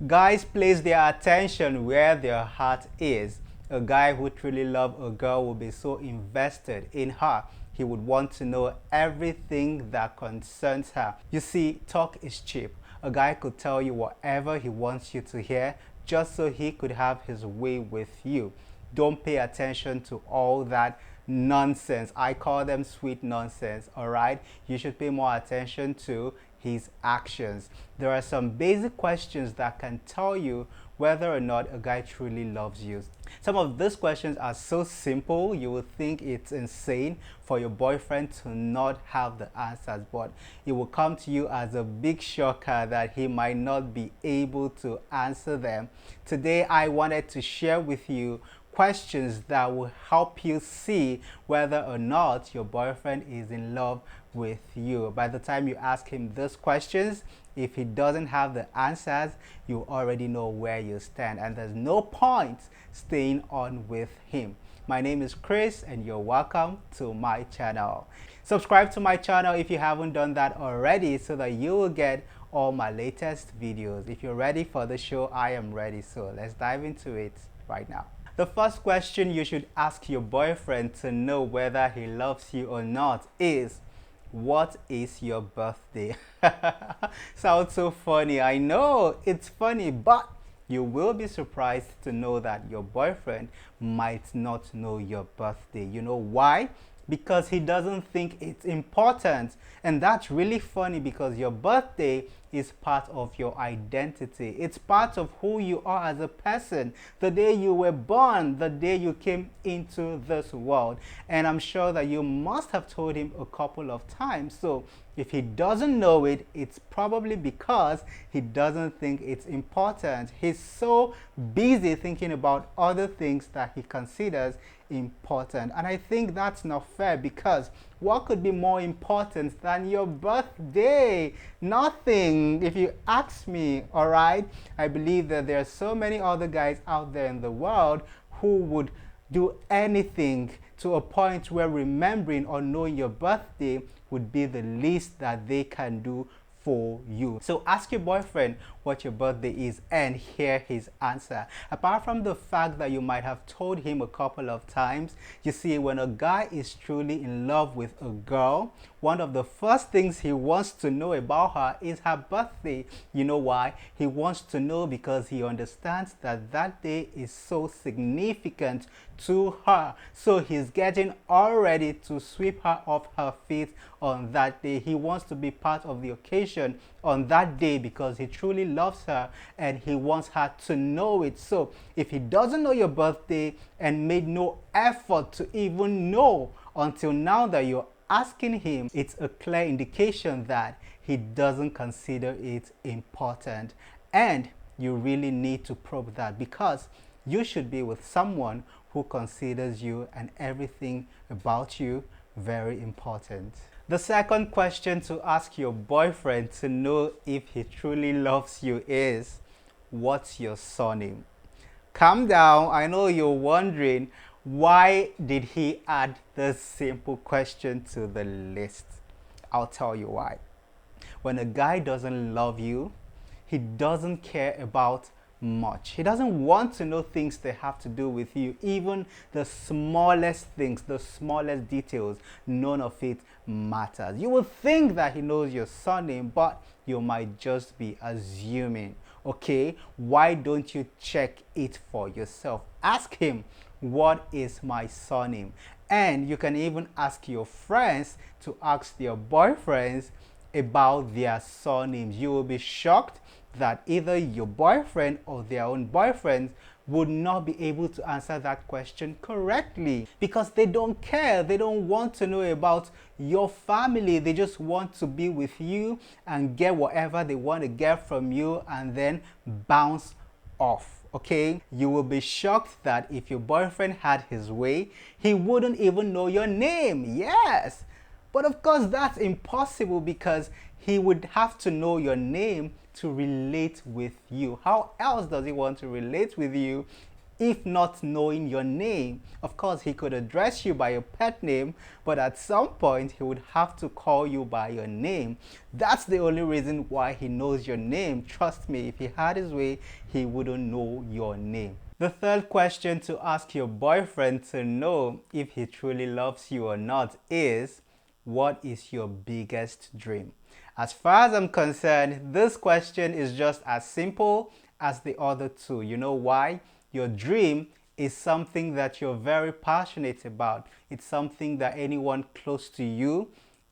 Guys place their attention where their heart is. A guy who truly loves a girl will be so invested in her. He would want to know everything that concerns her. You see, talk is cheap. A guy could tell you whatever he wants you to hear just so he could have his way with you. Don't pay attention to all that nonsense. I call them sweet nonsense, all right? You should pay more attention to his actions. There are some basic questions that can tell you whether or not a guy truly loves you. Some of these questions are so simple you would think it's insane for your boyfriend to not have the answers, but it will come to you as a big shocker that he might not be able to answer them. Today I wanted to share with you questions that will help you see whether or not your boyfriend is in love with you. By the time you ask him these questions, if he doesn't have the answers, you already know where you stand, and there's no point staying on with him. My name is Chris and you're welcome to my channel. Subscribe to my channel if you haven't done that already so that you will get all my latest videos. If you're ready for the show, I am ready. So let's dive into it right now. The first question you should ask your boyfriend to know whether he loves you or not is, what is your birthday? Sounds so funny. I know it's funny, but you will be surprised to know that your boyfriend might not know your birthday. You know why? Because he doesn't think it's important. And that's really funny because your birthday is part of your identity. It's part of who you are as a person. The day you were born, the day you came into this world. And I'm sure that you must have told him a couple of times. So if he doesn't know it, it's probably because he doesn't think it's important. He's so busy thinking about other things that he considers important. And I think that's not fair, because what could be more important than your birthday? Nothing, if you ask me, all right? I believe that there are so many other guys out there in the world who would do anything to a point where remembering or knowing your birthday would be the least that they can do for you. So ask your boyfriend what your birthday is and hear his answer. Apart from the fact that you might have told him a couple of times, you see, when a guy is truly in love with a girl, one of the first things he wants to know about her is her birthday. You know why? He wants to know because he understands that that day is so significant to her. So he's getting all ready to sweep her off her feet on that day. He wants to be part of the occasion on that day because he truly loves her and he wants her to know it. So if he doesn't know your birthday and made no effort to even know until now that you're asking him, it's a clear indication that he doesn't consider it important. And you really need to probe that, because you should be with someone who considers you and everything about you very important. The second question to ask your boyfriend to know if he truly loves you is, what's your surname? Calm down. I know you're wondering, why did he add this simple question to the list? I'll tell you why. When a guy doesn't love you, he doesn't care about much. He doesn't want to know things that have to do with you. Even the smallest things, the smallest details, none of it matters. You will think that he knows your surname, but you might just be assuming. Okay, why don't you check it for yourself? Ask him, what is my surname? And you can even ask your friends to ask their boyfriends about their surnames. You will be shocked that either your boyfriend or their own boyfriends would not be able to answer that question correctly, because they don't care. They don't want to know about your family. They just want to be with you and get whatever they want to get from you and then bounce off. Okay, you will be shocked that if your boyfriend had his way, he wouldn't even know your name. Yes, but of course that's impossible, because he would have to know your name to relate with you. How else does he want to relate with you if not knowing your name? Of course, he could address you by your pet name, but at some point he would have to call you by your name. That's the only reason why he knows your name. Trust me, if he had his way, he wouldn't know your name. The third question to ask your boyfriend to know if he truly loves you or not is, what is your biggest dream? As far as I'm concerned, this question is just as simple as the other two. You know why? Your dream is something that you're very passionate about. It's something that anyone close to you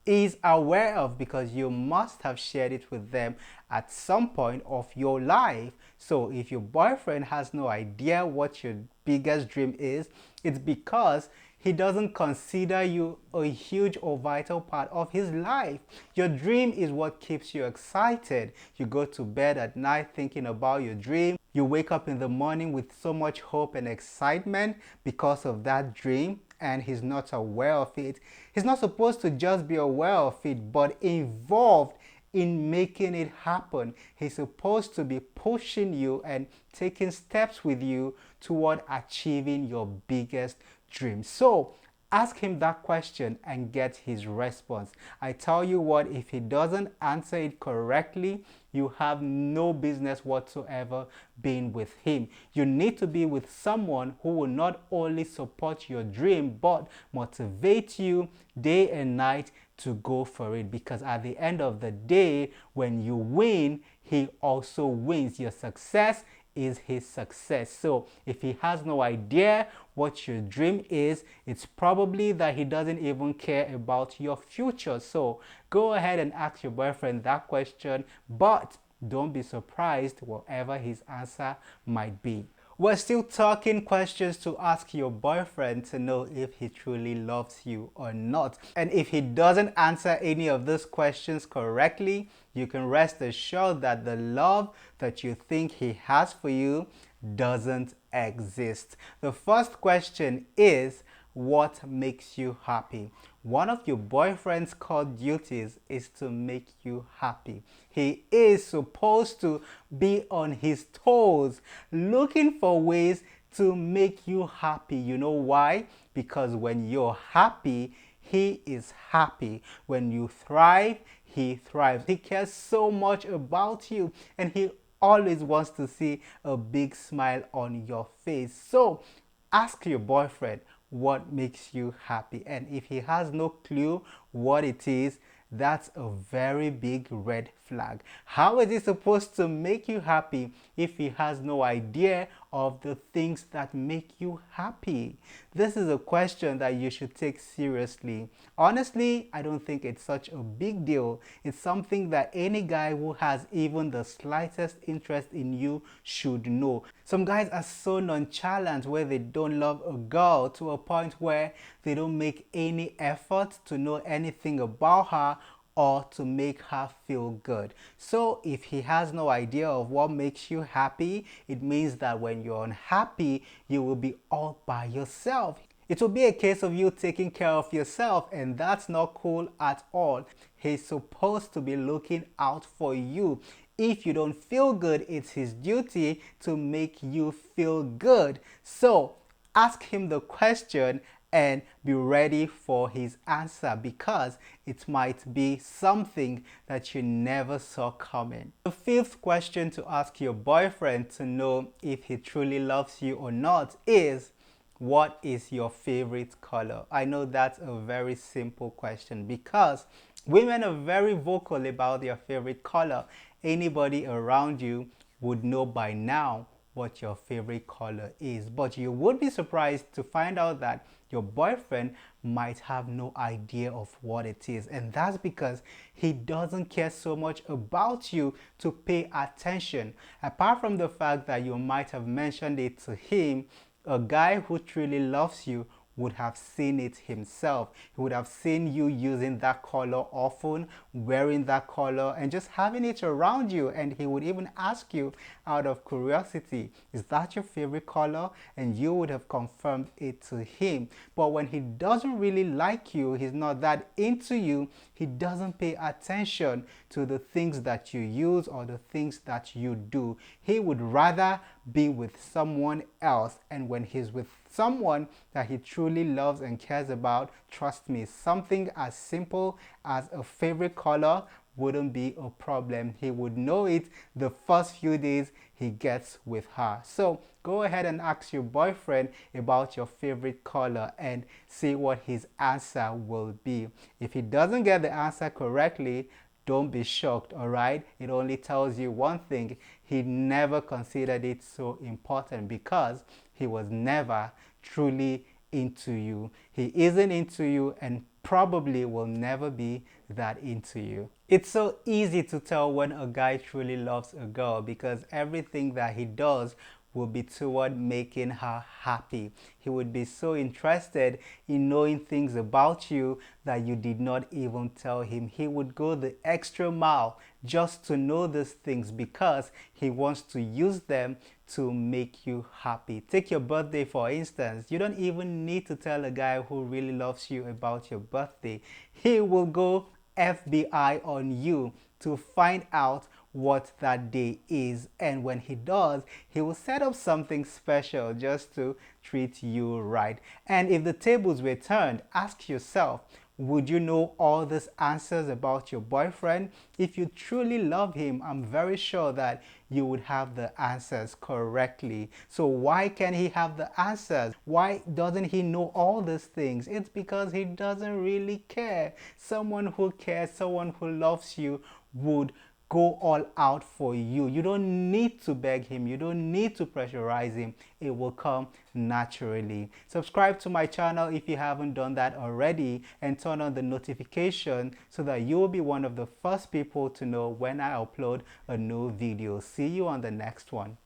is aware of, because you must have shared it with them at some point of your life. So if your boyfriend has no idea what your biggest dream is, it's because he doesn't consider you a huge or vital part of his life. Your dream is what keeps you excited. You go to bed at night thinking about your dream. You wake up in the morning with so much hope and excitement because of that dream, and he's not aware of it. He's not supposed to just be aware of it, but involved in making it happen. He's supposed to be pushing you and taking steps with you toward achieving your biggest dream. So ask him that question and get his response. I tell you what, if he doesn't answer it correctly, you have no business whatsoever being with him. You need to be with someone who will not only support your dream, but motivate you day and night to go for it. Because at the end of the day, when you win, he also wins. Your success is his success. So if he has no idea what your dream is, it's probably that he doesn't even care about your future. So go ahead and ask your boyfriend that question, but don't be surprised whatever his answer might be. We're still talking questions to ask your boyfriend to know if he truly loves you or not. And if he doesn't answer any of those questions correctly, you can rest assured that the love that you think he has for you doesn't exist. The first question is, what makes you happy? One of your boyfriend's core duties is to make you happy. He is supposed to be on his toes, looking for ways to make you happy. You know why? Because when you're happy, he is happy. When you thrive, he thrives. He cares so much about you, and he always wants to see a big smile on your face. So ask your boyfriend what makes you happy, and if he has no clue what it is, that's a very big red flag. How is he supposed to make you happy if he has no idea of the things that make you happy? This is a question that you should take seriously. Honestly, I don't think it's such a big deal. It's something that any guy who has even the slightest interest in you should know. Some guys are so nonchalant where they don't love a girl to a point where they don't make any effort to know anything about her or to make her feel good. So if he has no idea of what makes you happy, it means that when you're unhappy, you will be all by yourself. It will be a case of you taking care of yourself, and that's not cool at all. He's supposed to be looking out for you. If you don't feel good, it's his duty to make you feel good. So ask him the question and be ready for his answer, because it might be something that you never saw coming. The fifth question to ask your boyfriend to know if he truly loves you or not is, what is your favorite color? I know that's a very simple question, because women are very vocal about their favorite color. Anybody around you would know by now what your favorite color is, but you would be surprised to find out that your boyfriend might have no idea of what it is, and that's because he doesn't care so much about you to pay attention. Apart from the fact that you might have mentioned it to him, a guy who truly loves you would have seen it himself. He would have seen you using that color often, wearing that color, and just having it around you. And he would even ask you out of curiosity, is that your favorite color? And you would have confirmed it to him. But when he doesn't really like you, he's not that into you, he doesn't pay attention to the things that you use or the things that you do. He would rather be with someone else. And when he's with someone that he truly loves and cares about, trust me, something as simple as a favorite color wouldn't be a problem. He would know it the first few days he gets with her. So go ahead and ask your boyfriend about your favorite color and see what his answer will be. If he doesn't get the answer correctly, don't be shocked, all right? It only tells you one thing. He never considered it so important because he was never truly into you. He isn't into you and probably will never be that into you. It's so easy to tell when a guy truly loves a girl because everything that he does will be toward making her happy. He would be so interested in knowing things about you that you did not even tell him. He would go the extra mile just to know these things because he wants to use them to make you happy. Take your birthday for instance. You don't even need to tell a guy who really loves you about your birthday. He will go FBI on you to find out what that day is, and when he does, he will set up something special just to treat you right. And if the tables were turned, ask yourself, would you know all these answers about your boyfriend? If you truly love him, I'm very sure that you would have the answers correctly. So why can't he have the answers? Why doesn't he know all these things? It's because he doesn't really care. Someone who cares, someone who loves you would go all out for you. You don't need to beg him. You don't need to pressurize him. It will come naturally. Subscribe to my channel if you haven't done that already and turn on the notification so that you will be one of the first people to know when I upload a new video. See you on the next one.